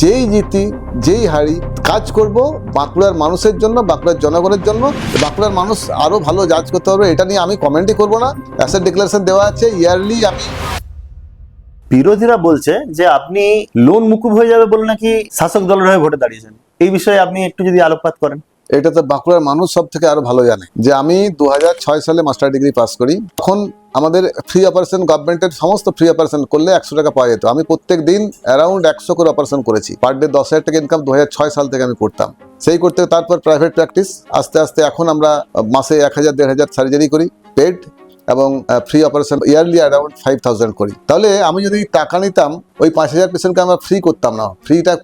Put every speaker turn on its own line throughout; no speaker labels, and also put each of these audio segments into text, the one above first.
যেই জিতি যেই হারি কাজ করব বাঁকুড়ার মানুষের জন্য, বাঁকুড়ার জনগণের জন্য। বাঁকুড়ার মানুষ আরো ভালো জাজ করতে পারবে, এটা নিয়ে আমি কমেন্টই করব না। অ্যাসেট ডিক্লারেশন দেওয়া আছে ইয়ারলি। আমি
বিরোধীরা বলছে যে আপনি লোন মুকুব হয়ে যাবে বলে নাকি শাসক দলের হয়ে ভোটে দাঁড়িয়েছেন। এই বিষয়ে আপনি একটু যদি আলোকপাত করেন।
এটা তো বাঁকুড়ার মানুষ সব থেকে আরো ভালো জানে যে আমি 2006 সালে মাস্টার ডিগ্রি পাস করি। তখন আমাদের ফ্রি অপারেশন, গভর্নমেন্টের সমস্ত ফ্রি অপারেশন করলে 100 টাকা পাওয়া যেত। আমি প্রত্যেক দিন অ্যারাউন্ড 100 করে অপারেশন করেছি। পার ডে 10,000 টাকা ইনকাম 2006 সাল থেকে আমি করতাম। সেই করতে তারপর প্রাইভেট প্র্যাকটিস, আস্তে আস্তে এখন আমরা মাসে 1000-1500 সার্জারি করি পেড, এবং ফ্রি অপারেশন ইয়ারলি অ্যারাউন্ড 5000 করি। তাহলে আমি যদি টাকা নিতাম, ওই 5000 পেশেন্টকে আমরা ফ্রি করতাম না।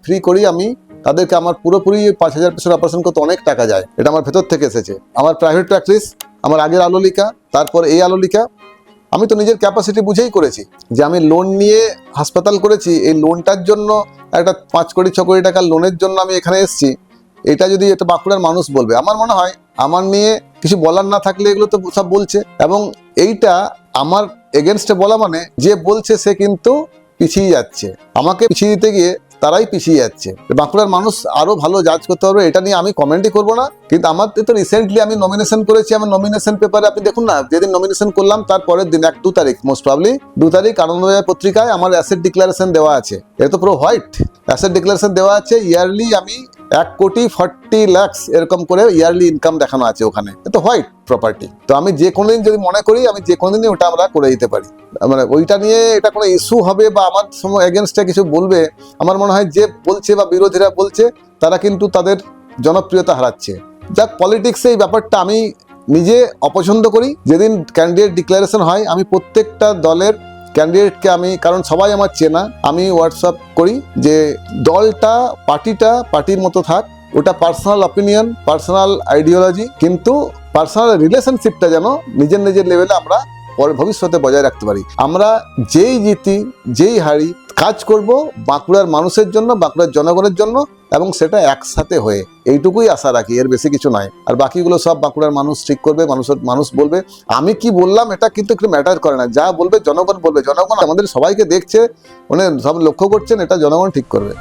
ফ্রি করি আমি তাদেরকে, আমার পুরোপুরি 5000 পেশেন্ট অপারেশন করতে অনেক টাকা যায়। এটা আমার ভেতর থেকে এসেছে। আমার প্রাইভেট প্র্যাকটিস, আমার আগের আলোলিকা, তারপর এই আলোলিকা, আমি তো নিজের ক্যাপাসিটি বুঝেই করেছি যে আমি লোন নিয়ে হাসপাতাল করেছি। এই লোনটার জন্য একটা 5 কোটি 6 কোটি টাকার লোনের জন্য আমি এখানে এসেছি। এটা যদি এটা বাঁকুড়ার মানুষ বলবে, আমার মনে হয় আমার নিয়ে কিছু বলার না থাকলে এগুলো তো সব বলছে। এবং এইটা আমার এগেনস্টে বলা মানে যে বলছে সে কিন্তু পিছিয়ে যাচ্ছে। আমাকে পিছিয়ে দিতে গিয়ে তারাই পিছিয়ে যাচ্ছে। বাঁকুড়ার মানুষ আরো ভালো জাজ করতে পারবে, এটা নিয়ে আমি কমেন্টই করবো না। কিন্তু আমার তো রিসেন্টলি আমি নমিনেশন করেছি। আমার নমিনেশন পেপারে আপনি দেখুন না, যেদিন নমিনেশন করলাম তার পরের দিন 2 তারিখ, মোস্ট প্রবাবলি 2 তারিখ আনন্দবাজার পত্রিকায় আমার অ্যাসেট ডিক্লারেশন দেওয়া আছে। এটা তো পুরো হোয়াইট অ্যাসেট ডিক্লারেশন দেওয়া আছে। ইয়ারলি আমি 1,40,00,000 এরকম করে ইয়ারলি ইনকাম দেখানো আছে ওখানে। এটা হোয়াইট প্রপার্টি। তো আমি যে কোনো দিন যদি মনে করি, আমি যে কোনো দিনই ওটা আমরা করে দিতে পারি। মানে ওইটা নিয়ে এটা কোনো ইস্যু হবে বা আমার সময় এগেনস্টে কিছু বলবে, আমার মনে হয় যে বলছে বা বিরোধীরা বলছে তারা কিন্তু তাদের জনপ্রিয়তা হারাচ্ছে। যাক, পলিটিক্সে এই ব্যাপারটা আমি নিজে অপছন্দ করি। যেদিন ক্যান্ডিডেট ডিক্লারেশন হয়, আমি প্রত্যেকটা দলের ক্যান্ডিডেটকে আমি, কারণ সবাই আমার চেনা, আমি হোয়াটসঅ্যাপ করি যে দলটা পার্টির মতো থাক। ওটা পার্সোনাল অপিনিয়ন, পার্সোনাল আইডিওলজি, কিন্তু পার্সোনাল রিলেশনশিপটা যেন নিজের লেভেলে আমরা ভবিষ্যতে বজায় রাখতে পারি। আমরা যেই জিতি যেই হারি কাজ করব বাঁকুড়ার মানুষের জন্য, বাঁকুড়ার জনগণের জন্য, এবং সেটা একসাথে হয়ে। এইটুকুই আশা রাখি, এর বেশি কিছু নয়। আর বাকিগুলো সব বাঁকুড়ার মানুষ ঠিক করবে। মানুষ বলবে। আমি কি বললাম এটা কিন্তু একটু ম্যাটার করে না। যা বলবে জনগণ বলবে। জনগণ আমাদের সবাইকে দেখছে, মানে সব লক্ষ্য করছেন, এটা জনগণ ঠিক করবে।